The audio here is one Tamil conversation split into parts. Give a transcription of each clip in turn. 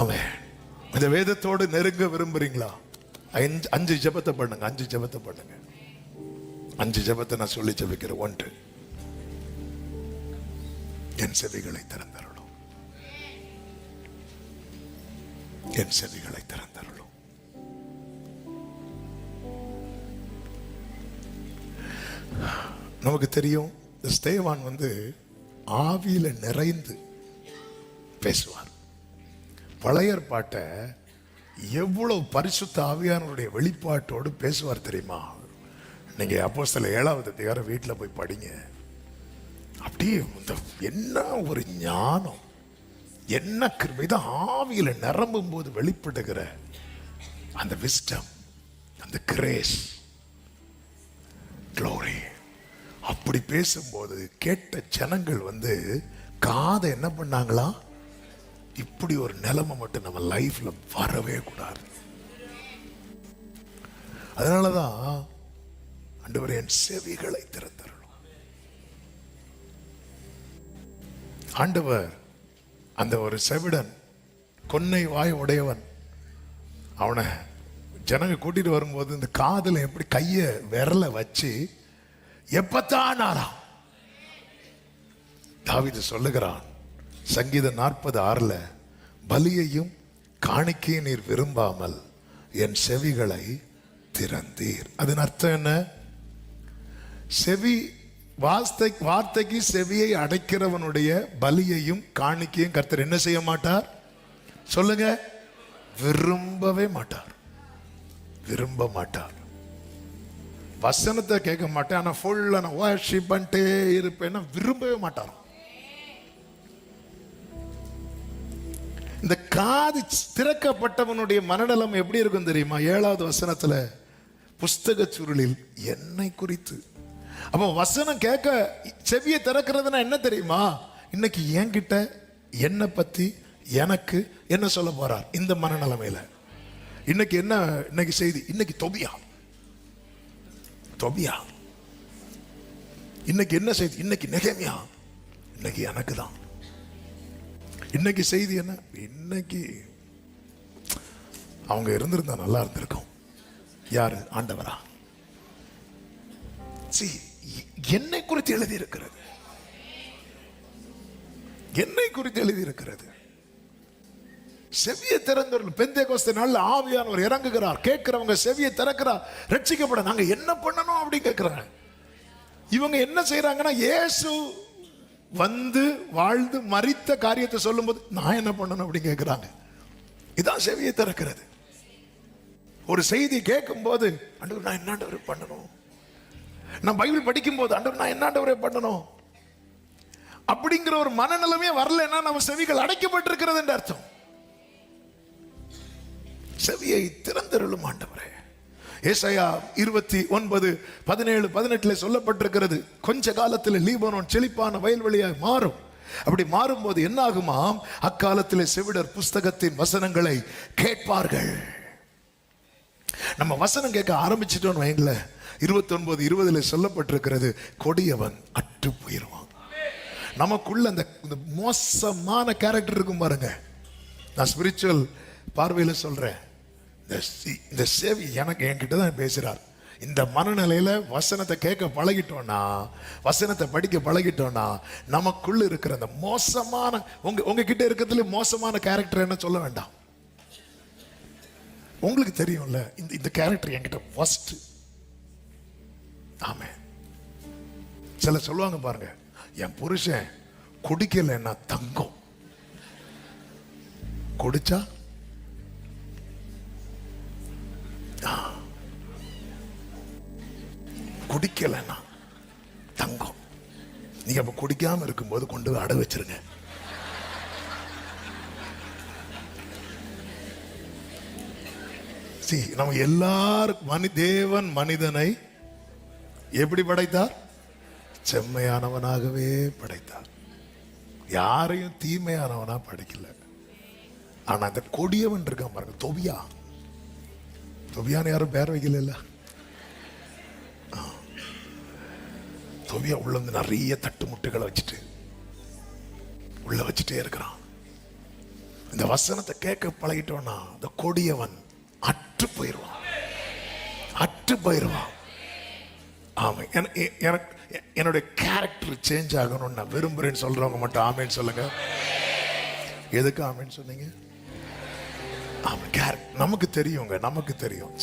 அவன் இந்த வேதத்தோடு நெருங்க விரும்புறீங்களா? 5 ஜெபத்தை பண்ணுங்க. 5 ஜெபத்தை பண்ணுங்க. 5 ஜெபத்தை நான் சொல்லி ஜெபிக்கிறேன். 1, என் செவிகளை திறந்தருளும், என் செவிகளை திறந்தருளும். நமக்கு தெரியும் ஸ்தேவான் ஆவியில நிறைந்து பேசுவார். பழைய ஏற்பாட்டை எவ்வளவு பரிசுத்த ஆவியானவருடைய வெளிப்பாட்டோடு பேசுவார் தெரியுமா? நீங்க அப்போஸ்தலர் 7வது அதிகாரம் வீட்டில் போய் படிங்க. அப்படியே என்ன ஒரு ஞானம், என்ன கிருபை! ஆவியில நிரம்பும் போது வெளிப்படுகிற அந்த விஸ்டம், அந்த கிரேஸ், க்ளோரி. அப்படி பேசும்போது கேட்ட ஜனங்கள் காதை என்ன பண்ணாங்களா? இப்படி ஒரு நிலைமை மட்டும் நம்ம லைஃப்ல வரவே கூடாது. அதனாலதான் ஆண்டவரே என் செவிகளை திறந்தருளும். ஆண்டவர் அந்த ஒரு செவிடன், கொன்னை வாய் உடையவன், அவனை ஜனங்க கூட்டிட்டு வரும்போது இந்த காதுல எப்படி கைய விரல வச்சு எப்பத்தான் ஆறாம். தாவீது சொல்லுகிறான் சங்கீதம் 40:6, பலியையும் காணிக்கையும் நீர் விரும்பாமல் என் செவிகளை திறந்தீர். அதன் அர்த்தம் என்ன? செவி வார்த்தைக்கு செவியை அடைக்கிறவனுடைய பலியையும் காணிக்கையும் கர்த்தர் என்ன செய்ய மாட்டார்? சொல்லுங்க, விரும்பவே மாட்டார். விரும்ப மாட்டார். வசனத்தை கேட்க மாட்டேன், ஆனா ஃபுல்லா நான் வர்ஷிப் பண்ணிட்டே இருப்பேன்னா விரும்பவே மாட்டார். இந்த காது திறக்கப்பட்டவனுடைய மனநலம் எப்படி இருக்கும் தெரியுமா? 7வது வசனத்துல புஸ்தக சுருளில் என்னை குறித்து. அப்ப வசனம் கேட்க செவியை திறக்கிறதுனா என்ன தெரியுமா? இன்னைக்கு என்கிட்ட என்னை பத்தி எனக்கு என்ன சொல்ல போறார் இந்த மனநிலைமையில. இன்னைக்கு என்ன, இன்னைக்கு செய்தி, இன்னைக்கு தொபியா இன்னைக்கு என்ன செய்தி, இன்னைக்கு நெகேமியா, இன்னைக்கு எனக்கு தான். இன்னைக்கு செய்தி என்ன? இன்னைக்கு அவங்க இருந்திருந்தா நல்லா இருந்திருக்கும். யாரு? ஆண்டவரா? என்னை குறித்து எழுதி இருக்கிறது, என்னை குறித்து எழுதி இருக்கிறது. செவியை திறந்தவர்கள் பெந்தேகோஸ்தே நாள்ல ஆவியானவர் இறங்குகிறார். கேட்கிறவங்க செவியை திறக்கிறார். ரட்சிக்கப்பட நாங்க என்ன பண்ணணும் அப்படி கேட்கிறாங்க. இவங்க என்ன செய்யறாங்கன்னா, இயேசு வாழ்ந்து மரித்த காரியத்தை சொல்லும் போது நான் என்ன பண்ணணும் அப்படி கேட்கிறாங்க. இதான் செவியை திறக்கிறது. ஒரு செய்தி கேட்கும் போது ஆண்டவர் நான் என்ன பண்ணணும், நான் பைபிள் படிக்கும் போது ஆண்டவர் நான் என்ன பண்ணணும் அப்படிங்கிற ஒரு மனநிலைமே வரலன்னா நம்ம செவிகள் அடைக்கப்பட்டிருக்கிறது என்று அர்த்தம். செவியை திறந்தருளும் ஆண்டவரே. ஏசாயா 29:17-18 சொல்லப்பட்டிருக்கிறது, கொஞ்ச காலத்தில் லீபனோன் செழிப்பான வயல்வெளியாய் மாறும். அப்படி மாறும்போது என்ன ஆகுமாம்? அக்காலத்தில் செவிடர் புஸ்தகத்தின் வசனங்களை கேட்பார்கள். நம்ம வசனம் கேட்க ஆரம்பிச்சிட்டோம் வைங்கள, 29:20 சொல்லப்பட்டிருக்கிறது, கொடியவன் அற்று போயிருவான். நமக்குள்ள அந்த மோசமான கேரக்டர் இருக்கும் பாருங்க. நான் ஸ்பிரிச்சுவல் பார்வையில சொல்றேன். இந்த சேவி எனக்கு என்கிட்ட தான் பேசுறார். இந்த மனநிலையில வசனத்தை கேட்க பழகிட்டோம்னா, வசனத்தை படிக்க பழகிட்டோம்னா, நமக்குள்ள இருக்கிற அந்த மோசமான உங்ககிட்ட இருக்கிறதுல மோசமான கேரக்டர் என்ன சொல்ல வேண்டாம். உங்களுக்கு தெரியும்ல, இந்த கேரக்டர் என்கிட்ட ஃபர்ஸ்ட். ஆமே. சில சொல்லுவாங்க பாருங்க, என் புருஷன் குடிக்கலைன்னா தங்கம், குடிச்சா குடிக்கலைன்னா தங்கம். நீங்க அப்ப குடிக்காம இருக்கும்போது கொண்டு போய் அடை வச்சிருங்க. நம்ம எல்லாரும் தேவன் மனிதனை எப்படி படைத்தார்? செம்மையானவனாகவே படைத்தார். யாரையும் தீமையானவனா படைக்கல. ஆனா அந்த கொடியவன் இருக்கான் பாருங்க, தொபியான்னு யாரும் பேர் வைக்கல. தொபியா உள்ள நிறைய தட்டு முட்டுகளை வச்சுட்டு உள்ள வச்சுட்டே இருக்கிறான். இந்த வசனத்தை கேட்க பழகிட்டோம்னா இந்த கொடியவன் அற்று போயிடுவான், அற்று போயிடுவான். ஆமா, எனக்கு என்னுடைய கேரக்டர் சேஞ்ச் ஆகணும்னு நான் விரும்புறேன்னு சொல்றவங்க மட்டும் ஆமேன்னு சொல்லுங்க. எதுக்கு ஆமேன்னு சொன்னீங்க? ஆமா, கேரக்டர் நமக்கு தெரியுங்க, நமக்கு தெரியும்.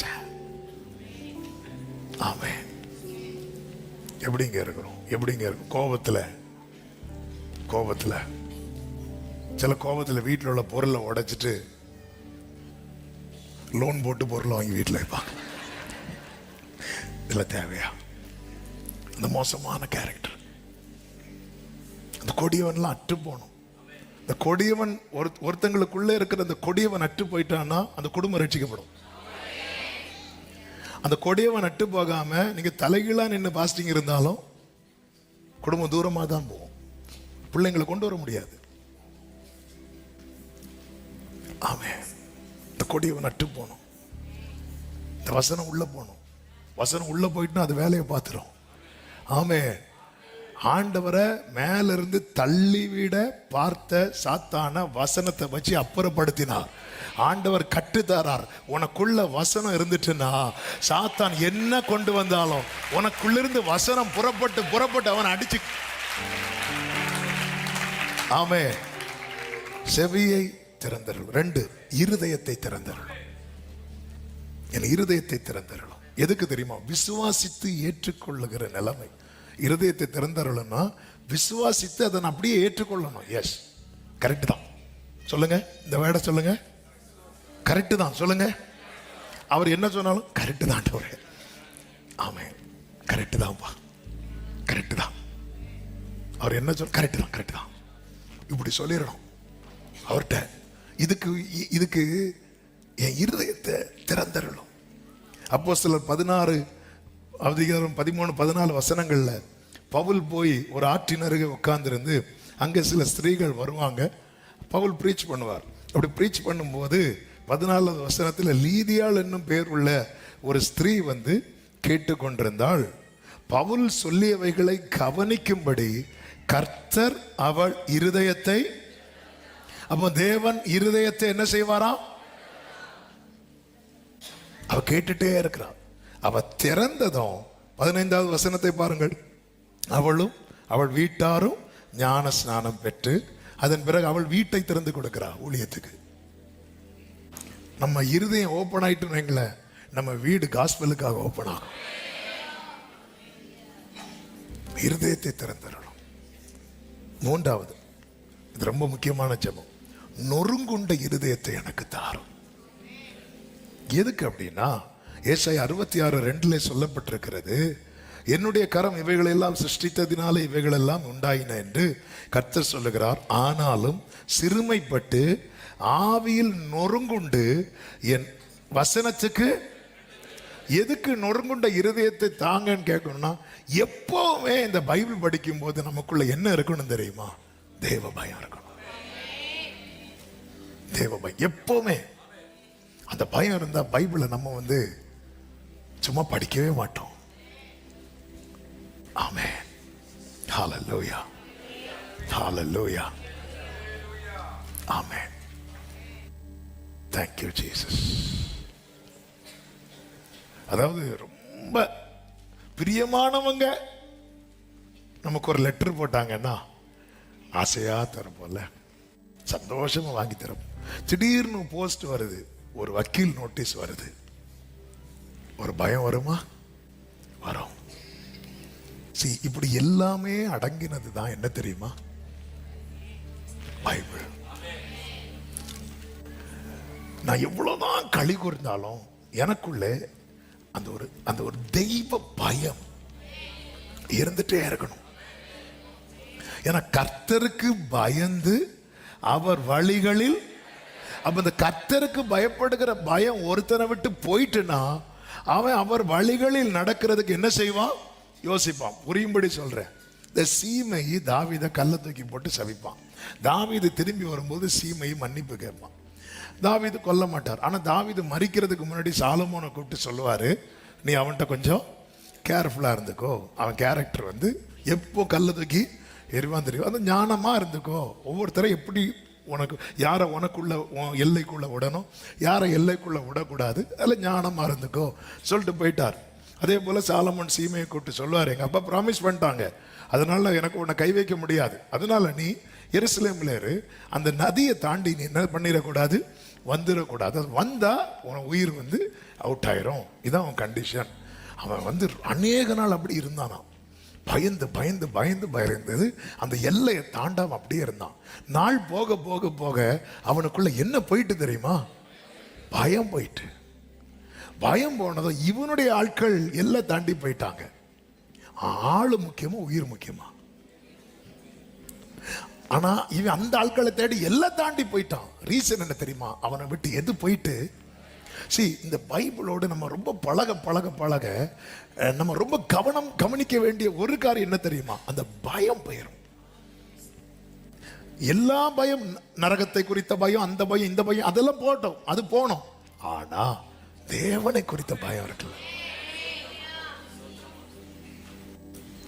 ஆமே, எப்படிங்க இருக்கிறோம், எப்படிங்க இருக்கும்? கோபத்துல சில கோபத்துல வீட்டில் உள்ள பொருளை உடைச்சிட்டு லோன் போட்டு பொருளை வாங்கி வீட்டில் வைப்பாங்க. இதுல தேவையா? அந்த மோசமான கேரக்டர், அந்த கொடியவன்லாம் அற்று போகணும். இந்த கொடியவன் ஒருத்தங்களுக்குள்ளே இருக்கிற அந்த கொடியவன் அற்று போயிட்டான்னா அந்த குடும்பம் ரட்சிக்கப்படும். அந்த கொடியவன் அற்று போகாம நீங்க தலைகீழா நின்று பாஸ்டிங் இருந்தாலும் குடும்பம் தூரமாக தான் போகும், பிள்ளைங்களை கொண்டு வர முடியாது. ஆமே, இந்த கொடியவன் அற்று போகணும். இந்த வசனம் உள்ள போகணும். வசனம் உள்ள போயிட்டுனா அது வேலையை பார்த்துரும். ஆமே, ஆண்டவரை மேல இருந்து தள்ளிவிட பார்த்த சாத்தான வசனத்தை வச்சு அப்புறப்படுத்தினார். ஆண்டவர் கட்டுத்தாரார். உனக்குள்ள வசனம் இருந்துச்சுன்னா சாத்தான் என்ன கொண்டு வந்தாலும் உனக்குள்ளிருந்து வசனம் புறப்பட்டு அவன் அடிச்சு. ஆமே, செவியை திறந்தருள். 2, இருதயத்தை திறந்தருள். என் இருதயத்தை திறந்தருளும். எதுக்கு தெரியுமா? விசுவாசித்து ஏற்றுக்கொள்ளுகிற நிலைமை. இருதயத்தை திறந்தருளும்னா விசுவாசித்து அதை அப்படியே ஏற்றுக்கொள்ளணும். எஸ், கரெக்ட் தான். சொல்லுங்க, இந்த வேர்டை சொல்லுங்க. கரெக்ட் தான் சொல்லுங்க. அவர் என்ன சொன்னாலும் கரெக்ட் தான். ஆமே, கரெக்ட் தான்ப்பா, கரெக்ட் தான். அவர் என்ன சொல்ல கரெக்ட் தான் இப்படி சொல்லிடணும் அவர்கிட்ட. இதுக்கு என் இருதயத்தை திறந்தருளும். அப்போஸ்தலர் 16 அதிகாரம் 13, 14 வசனங்கள்ல பவுல் போய் ஒரு ஆற்றின் அருகே உட்கார்ந்திருந்து அங்கே சில ஸ்திரீகள் வருவாங்க. பவுல் பிரீச் பண்ணுவார். அப்படி பிரீச் பண்ணும்போது 14வது வசனத்தில் லீதியாள் என்னும் பெயர் உள்ள ஒரு ஸ்திரீ வந்து கேட்டுக்கொண்டிருந்தாள். பவுல் சொல்லியவைகளை கவனிக்கும்படி கர்த்தர் அவள் இருதயத்தை. அப்போ தேவன் இருதயத்தை என்ன செய்வாராம்? அவ கேட்டுட்டே இருக்கிறான். அவ திறந்ததும் 15வது வசனத்தை பாருங்கள். அவளும் அவள் வீட்டாரும் ஞான ஸ்நானம் பெற்று அதன் பிறகு அவள் வீட்டை திறந்து கொடுக்கிறாள் ஊழியத்துக்கு. நம்ம இருதயம் ஓப்பன் ஆயிட்டு வைங்களேன், நம்ம வீடு காஸ்பலுக்காக ஓப்பன் ஆகும். இருதயத்தை திறந்துடணும். 3வது, இது ரொம்ப முக்கியமான ஜெபம். நொறுங்குண்ட இருதயத்தை எனக்கு தாரும். எதுக்கு அப்படின்னா ஏசாயா 66:2 சொல்லப்பட்டிருக்கிறது, என்னுடைய கரம் இவைகளெல்லாம் சிருஷ்டித்ததினாலே இவைகளெல்லாம் உண்டாயின என்று கர்த்தர் சொல்லுகிறார். ஆனாலும் சிறுமைப்பட்டு ஆவியில் நொறுங்குண்டு என் வசனத்துக்கு. எதுக்கு நொறுங்குண்ட இருதயத்தை தாங்கன்னு கேட்கணும்னா, எப்பவுமே இந்த பைபிள் படிக்கும் போது நமக்குள்ள என்ன இருக்கணும் தெரியுமா? தேவ பயம் இருக்கணும். தேவ பயம் எப்பவுமே. அந்த பயம் இருந்தா பைபிளை நம்ம வந்து சும்மா படிக்கவே மாட்டோம். ஆமென், ஹல்லேலூயா, ஹல்லேலூயா, ஆமென். Thank you Jesus. அதாவது ரொம்ப பிரியமானவங்க நமக்கு ஒரு லெட்டர் போட்டாங்கன்னா ஆசையா தரப்போல, சந்தோஷமா வாங்கி தரும். திடீர்னு போஸ்ட் வருது, ஒரு வக்கீல் நோட்டீஸ் வருது, ஒரு பயம் வருமா? வரும். இப்படி எல்லாமே அடங்கினது தான் என்ன தெரியுமா? பைபிள். நான் எவ்வளவுதான் களி கூர்ந்தாலும் எனக்குள்ளே அந்த ஒரு தெய்வ பயம் இருந்துட்டே இருக்கணும். ஏன்னா கர்த்தருக்கு பயந்து அவர் வழிகளில். அப்ப இந்த கர்த்தருக்கு பயப்படுகிற பயம் ஒருத்தனை விட்டு போயிட்டுனா அவன் அவர் வழிகளில் நடக்கிறதுக்கு என்ன செய்வான்? யோசிப்பான். புரியும்படி சொல்றேன். இந்த சீமை தாவீதை கல்லை தூக்கி போட்டு சபிப்பான். தாவீது திரும்பி வரும்போது சீமை மன்னிப்பு கேட்பான். தாவீது கொல்ல மாட்டார். ஆனா தாவீது மரிக்கிறதுக்கு முன்னாடி சாலமோனை கூப்பிட்டு சொல்லுவாரு, நீ அவன்கிட்ட கொஞ்சம் கேர்ஃபுல்லா இருந்துக்கோ, அவன் கேரக்டர் வந்து எப்போ கல்லை தூக்கி எரிவான் தெரியும், அது ஞானமா இருந்துக்கோ, ஒவ்வொருத்தரை எப்படி உனக்கு யாரை உனக்குள்ள எல்லைக்குள்ள விடணும், யாரை எல்லைக்குள்ள விடக்கூடாது, அதில் ஞானமாக இருந்துக்கோ சொல்லிட்டு போயிட்டார். அதே போல் சாலமோன் சீமையை கூப்பிட்டு சொல்லுவார், எங்கள் அப்பா ப்ராமிஸ் பண்ணிட்டாங்க, அதனால எனக்கு உன்னை கை வைக்க முடியாது, அதனால நீ எருசலேமில் இரு, அந்த நதியை தாண்டி நீ என்ன பண்ணிடக்கூடாது, வந்துடக்கூடாது, அது வந்தால் உன் உயிர் வந்து அவுட் ஆயிரும், இதான் அவன் கண்டிஷன். அவன் வந்து அநேக நாள் அப்படி இருந்தானாம், பயந்து பயந்து பயந்து பயந்தது, அந்த எல்லையை தாண்டாம அப்படியே இருந்தான். நாள் போக போக போக அவனுக்குள்ள என்ன போயிட்டு தெரியுமா, பயம் போயிட்டு. பயம் போனதும் இவனுடைய ஆட்கள் எல்லாம் தாண்டி போயிட்டாங்க. ஆளு முக்கியமா உயிர் முக்கியமா? ஆனா இவன் அந்த ஆட்களை தேடி எல்லாம் தாண்டி போயிட்டான். ரீசன் என்ன தெரியுமா, அவனை விட்டு எது போயிட்டு. இந்த பைபிளோடு நம்ம ரொம்ப பழக பழக பழக நம்ம ரொம்ப கவனிக்க வேண்டிய ஒரு காரியம் என்ன தெரியுமா, அந்த பயம் போயிடும். எல்லா பயம், நரகத்தை குறித்த பயம், அந்த பயம் இந்த பயம் அதெல்லாம் போட்டோம், அது போனோம். ஆனா தேவனை குறித்த பயம் இருக்குல்ல,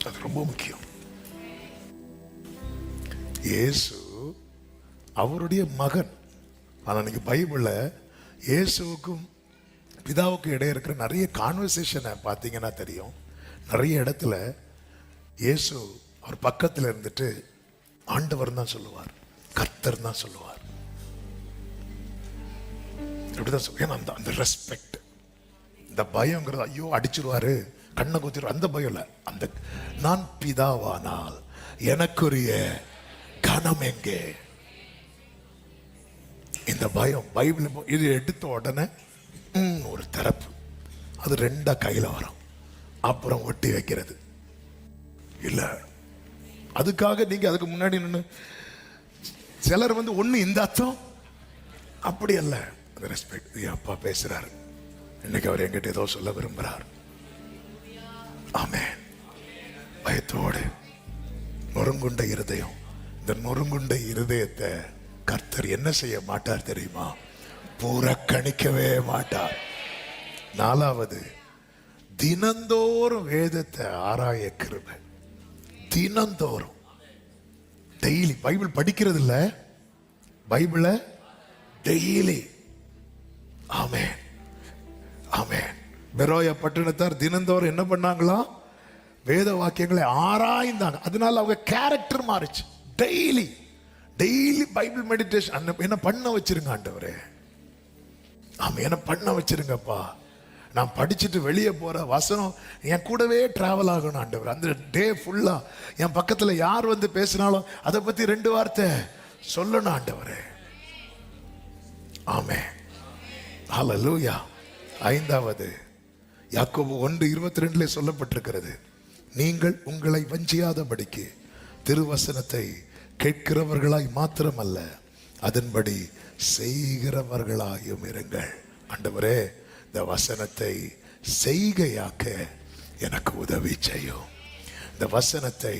அது ரொம்ப முக்கியம். இயேசு அவருடைய மகன். ஆனா நீங்க பைபிள்ல இயேசுவுக்கும் பிதாவுக்கும் இடையே இருக்கிற நிறைய கான்வர்சேஷனை பார்த்தீங்கன்னா தெரியும். நிறைய இடத்துல இயேசு அவர் பக்கத்தில் இருந்துட்டு ஆண்டவர் தான் சொல்லுவார், கர்த்தர் தான் சொல்லுவார். இப்படிதான் ஏன்னா அந்த ரெஸ்பெக்ட், இந்த பயங்கிறது ஐயோ அடிச்சிருவாரு கண்ணை குத்திடுவார் அந்த பயம் இல்லை. அந்த நான் பிதாவானால் எனக்குரிய கனம் எங்கே, இந்த பயம். பைபிள் இது எடுத்த உடனே ஒரு தரப்பு, அது ரெண்டா கையில வரும், அப்புறம் ஒட்டி வைக்கிறது இல்ல. அதுக்காக நீங்க அதுக்கு முன்னாடி நின்று சிலர் வந்து ஒண்ணு இந்த அர்த்தம் அப்படி அல்ல. அந்த ரெஸ்பெக்ட், அப்பா பேசுறாரு, இன்னைக்கு அவர் என்கிட்ட ஏதோ சொல்ல விரும்புறார். ஆமென். பயத்தோடு நொறுங்குண்ட இருதயம், இந்த நொறுங்குண்ட இருதயத்தை கர்த்தர் என்ன செய்ய மாட்டார் தெரியுமா, புறக்கணிக்கவே மாட்டார். நாலாவது, தினந்தோறும் வேதத்தை ஆராய கிருபை. தினந்தோறும் டெய்லி பைபிள் படிக்கிறது இல்ல, பைபிள டெய்லி. ஆமென் ஆமென். பெரோயா பட்டணத்தார் தினந்தோறும் என்ன பண்ணாங்களா, வேத வாக்கியங்களை ஆராய்ந்தாங்க. அதனால அவங்க கேரக்டர் மாறிச்சு. டெய்லி டெய்லி பைபிள் மெடிடேஷன் என்ன பண்ண வச்சிருங்க ஆண்டவரே, ஆமா என்ன பண்ண வச்சிருங்கப்பா. நான் படிச்சுட்டு வெளியே போற வசனம் என் கூடவே டிராவல் ஆகணும் ஆண்டவர். அந்த டே ஃபுல்லா என் பக்கத்துல யார் வந்து பேசினாலும் அதை பத்தி 2 வார்த்தை சொல்லணும் ஆண்டவரே. ஆமென் ஹல்லேலூயா. ஐந்தாவது, யாக்கோபு 1:22 சொல்லப்பட்டிருக்கிறது, நீங்கள் உங்களை வஞ்சியாதபடிக்கு திருவசனத்தை கேட்கிறவர்களாய் மாத்திரமல்ல அதன்படி செய்கிறவர்களாயும் இருங்கள். ஆண்டவரே, இந்த வசனத்தை செய்கையாக்க எனக்கு உதவி செய்யும். இந்த வசனத்தை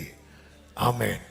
ஆமென்